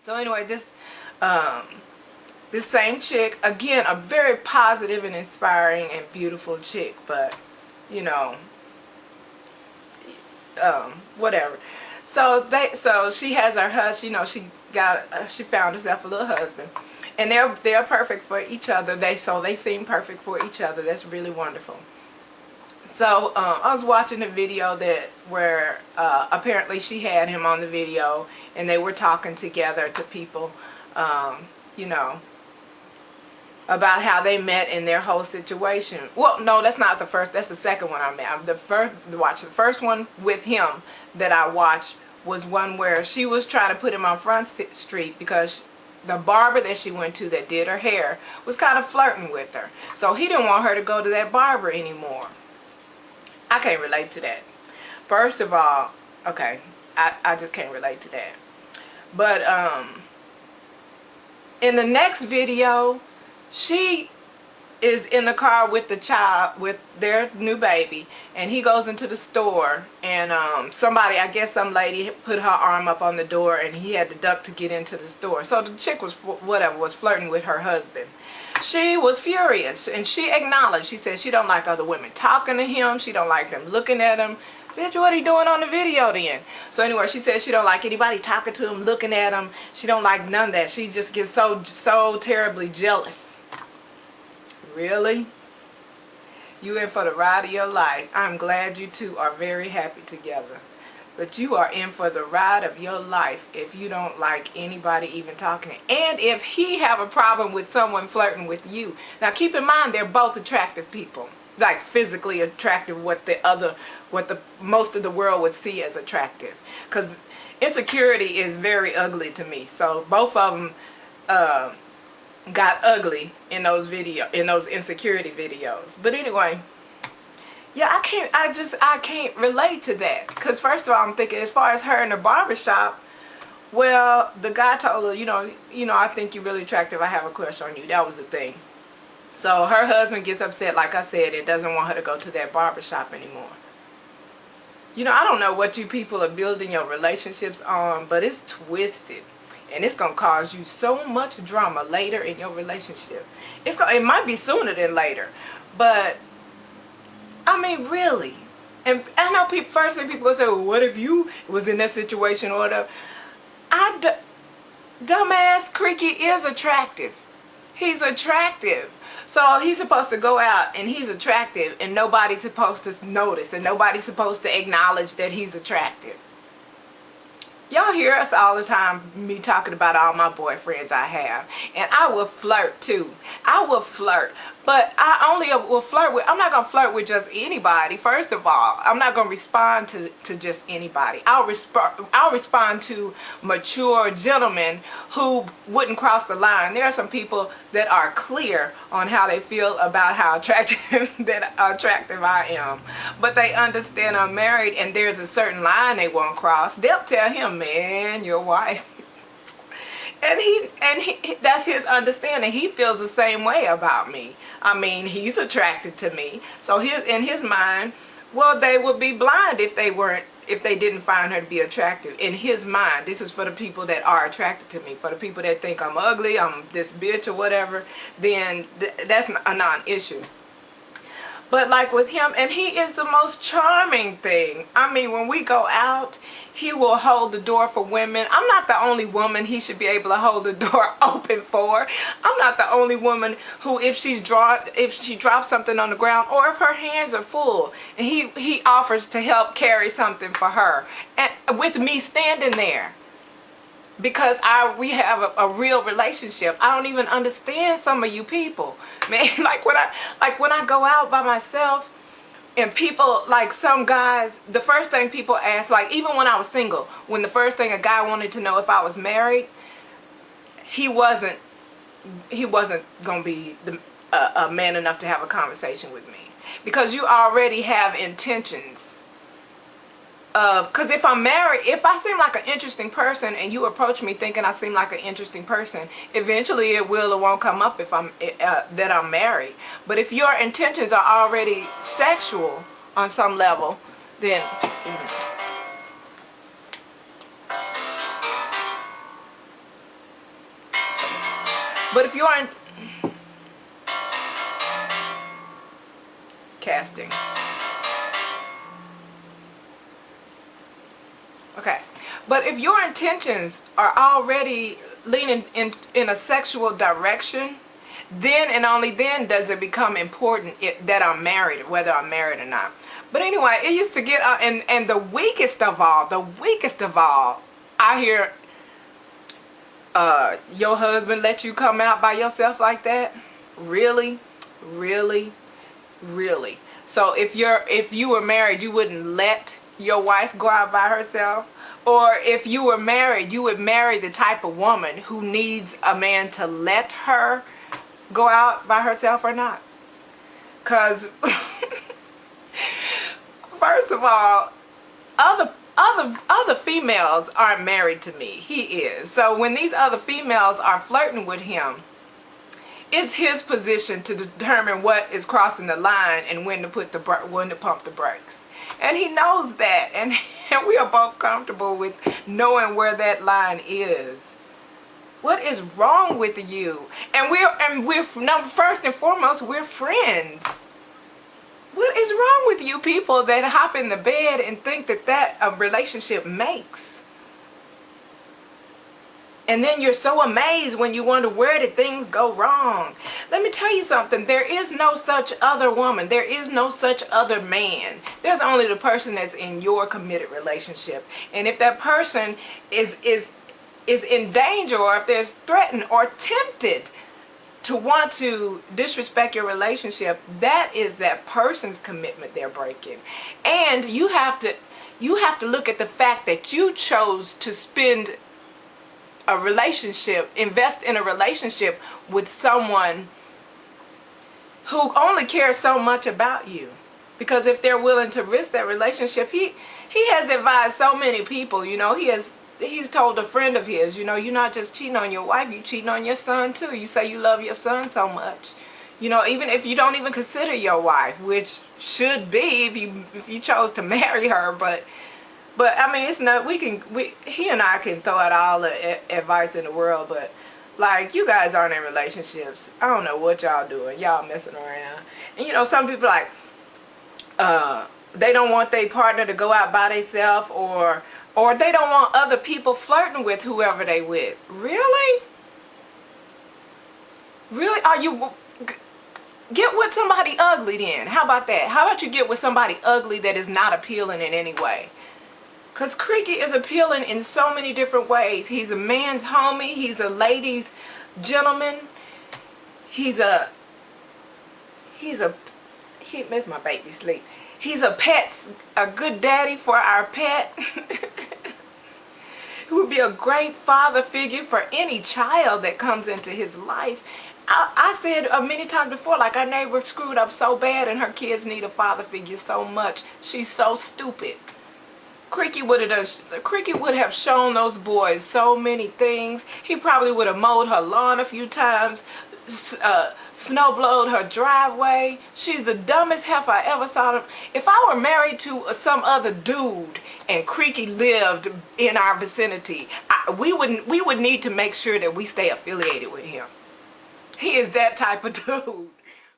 So anyway, this same chick, again, a very positive and inspiring and beautiful chick, but you know, whatever. So she has her husband. You know, she found herself a little husband, and they're perfect for each other. They seem perfect for each other. That's really wonderful. So I was watching a video where apparently she had him on the video, and they were talking together to people, you know, about how they met in their whole situation. Well, no, that's not the first. That's the second one I met. The first one with him that I watched was one where she was trying to put him on Front Street because the barber that she went to that did her hair was kind of flirting with her. So he didn't want her to go to that barber anymore. I can't relate to that. First of all, okay, I just can't relate to that. But in the next video, she is in the car with the child, with their new baby, and he goes into the store, and somebody, I guess some lady, put her arm up on the door, and he had to duck to get into the store. So the chick was flirting with her husband. She was furious, and she acknowledged. She said she don't like other women talking to him. She don't like them looking at him. Bitch, what are you doing on the video then? So anyway, she said she don't like anybody talking to him, looking at him. She don't like none of that. She just gets so terribly jealous. Really? You in for the ride of your life. I'm glad you two are very happy together. But you are in for the ride of your life if you don't like anybody even talking. And if he have a problem with someone flirting with you. Now keep in mind, they're both attractive people. Like physically attractive, what the most of the world would see as attractive. Because Insecurity is very ugly to me. So both of them got ugly in those Insecurity videos. But anyway, yeah, I can't relate to that. Because first of all, I'm thinking, as far as her in the barbershop, well, the guy told her, you know, I think you're really attractive, I have a crush on you. That was the thing. So her husband gets upset, like I said, and doesn't want her to go to that barbershop anymore. You know, I don't know what you people are building your relationships on, but it's twisted. And it's going to cause you so much drama later in your relationship. It might be sooner than later. But, I mean, really. And I know first thing people will say, well, what if you was in that situation or whatever? Dumbass Creaky is attractive. He's attractive. So he's supposed to go out and he's attractive and nobody's supposed to notice and nobody's supposed to acknowledge that he's attractive. Y'all hear us all the time, me talking about all my boyfriends I have. And I will flirt too. I will flirt. But I only will flirt with, I'm not going to flirt with just anybody, first of all. I'm not going to respond to just anybody. I'll respond to mature gentlemen who wouldn't cross the line. There are some people that are clear on how they feel about how attractive I am. But they understand I'm married and there's a certain line they won't cross. They'll tell him, man, your wife. And he that's his understanding. He feels the same way about me. I mean, he's attracted to me. So in his mind, well, they would be blind if they didn't find her to be attractive. In his mind, this is for the people that are attracted to me. For the people that think I'm ugly, I'm this bitch or whatever, then that's a non-issue. But like with him, and he is the most charming thing. I mean, when we go out, he will hold the door for women. I'm not the only woman he should be able to hold the door open for. I'm not the only woman who, if she drops something on the ground or if her hands are full, and he offers to help carry something for her, and with me standing there. Because we have a real relationship. I don't even understand some of you people, man. Like when I go out by myself, and people, like some guys, the first thing people ask, like even when I was single, when the first thing a guy wanted to know if I was married, he wasn't gonna be a man enough to have a conversation with me, because you already have intentions. Because if I'm married, if I seem like an interesting person and you approach me thinking I seem like an interesting person, eventually it will or won't come up if that I'm married. But if your intentions are already sexual on some level, then But if you aren't casting, okay, but if your intentions are already leaning in a sexual direction, then and only then does it become important that I'm married, whether I'm married or not. But anyway, it used to get and the weakest of all, I hear, your husband let you come out by yourself like that? Really? Really? Really? So if you were married, you wouldn't let your wife go out by herself? Or if you were married, you would marry the type of woman who needs a man to let her go out by herself or not? Because first of all, other females aren't married to me. He is. So when these other females are flirting with him, it's his position to determine what is crossing the line and when to pump the brakes. And he knows that, and we are both comfortable with knowing where that line is. What is wrong with you? And we're first and foremost, we're friends. What is wrong with you people that hop in the bed and think that a relationship makes? And then you're so amazed when you wonder, where did things go wrong? Let me tell you something. There is no such other woman. There is no such other man. There's only the person that's in your committed relationship. And if that person is in danger, or if there's threatened or tempted to want to disrespect your relationship, that is that person's commitment they're breaking. And you have to look at the fact that you chose to invest in a relationship with someone who only cares so much about you. Because if they're willing to risk that relationship, he has advised so many people, you know, he's told a friend of his, you know, you're not just cheating on your wife, you're cheating on your son too. You say you love your son so much, you know, even if you don't even consider your wife, which should be if you chose to marry her. But I mean, it's not, he and I can throw out all the advice in the world, but like, you guys aren't in relationships. I don't know what y'all doing. Y'all messing around. And you know, some people like, they don't want their partner to go out by themselves, or they don't want other people flirting with whoever they with. Really? Really? Are you... Get with somebody ugly then. How about that? How about you get with somebody ugly that is not appealing in any way? Because Creaky is appealing in so many different ways. He's a man's homie. He's a ladies' gentleman. He makes my baby sleep. He's a good daddy for our pet. He would be a great father figure for any child that comes into his life. I said many times before, like, our neighbor screwed up so bad and her kids need a father figure so much. She's so stupid. Creaky would have shown those boys so many things. He probably would have mowed her lawn a few times, snowblowed her driveway. She's the dumbest heifer I ever saw. If I were married to some other dude and Creaky lived in our vicinity, we would need to make sure that we stay affiliated with him. He is that type of dude.